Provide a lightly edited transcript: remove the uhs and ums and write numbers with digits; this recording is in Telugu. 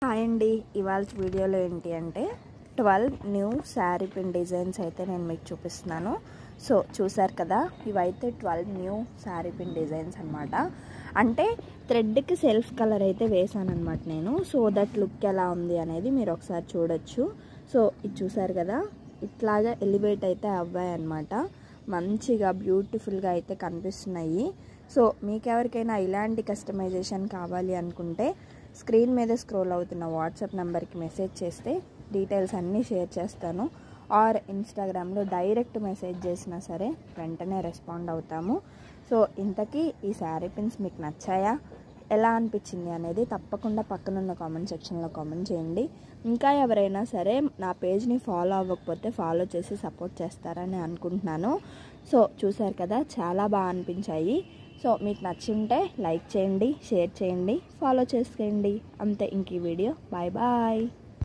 హాయ్ అండి, ఇవాళ వీడియోలో ఏంటి అంటే 12 న్యూ శారీ పిన్ డిజైన్స్ అయితే నేను మీకు చూపిస్తున్నాను. సో చూసారు కదా, ఇవైతే 12 న్యూ శారీ పిన్ డిజైన్స్ అనమాట. అంటే థ్రెడ్కి సెల్ఫ్ కలర్ అయితే వేసాను అనమాట నేను. సో దట్ లుక్ ఎలా ఉంది అనేది మీరు ఒకసారి చూడొచ్చు. సో ఇది చూసారు కదా, ఇట్లాగా ఎలివేట్ అయితే అవ్వాయి అనమాట. మంచిగా బ్యూటిఫుల్గా అయితే కనిపిస్తున్నాయి. సో మీకు ఎవరికైనా ఇలాంటి కస్టమైజేషన్ కావాలి అనుకుంటే స్క్రీన్ మీద స్క్రోల్ అవుతున్న వాట్సాప్ నెంబర్కి మెసేజ్ చేస్తే డీటెయిల్స్ అన్నీ షేర్ చేస్తాను. ఆర్ ఇన్స్టాగ్రామ్లో డైరెక్ట్ మెసేజ్ చేసినా సరే వెంటనే రెస్పాండ్ అవుతాము. సో ఇంతకీ ఈ శారీ పిన్స్ మీకు నచ్చాయా, ఎలా అనిపించింది అనేది తప్పకుండా పక్కనున్న కామెంట్ సెక్షన్లో కామెంట్ చేయండి. ఇంకా ఎవరైనా సరే నా పేజ్ని ఫాలో అవ్వకపోతే ఫాలో చేసి సపోర్ట్ చేస్తారని అనుకుంటున్నాను. సో చూసారు కదా, చాలా బాగా అనిపించాయి. సో మీకు నచ్చుంటే లైక్ చేయండి, షేర్ చేయండి, ఫాలో చేసుకోండి. అంతే, ఇంక ఈ వీడియో. Bye bye.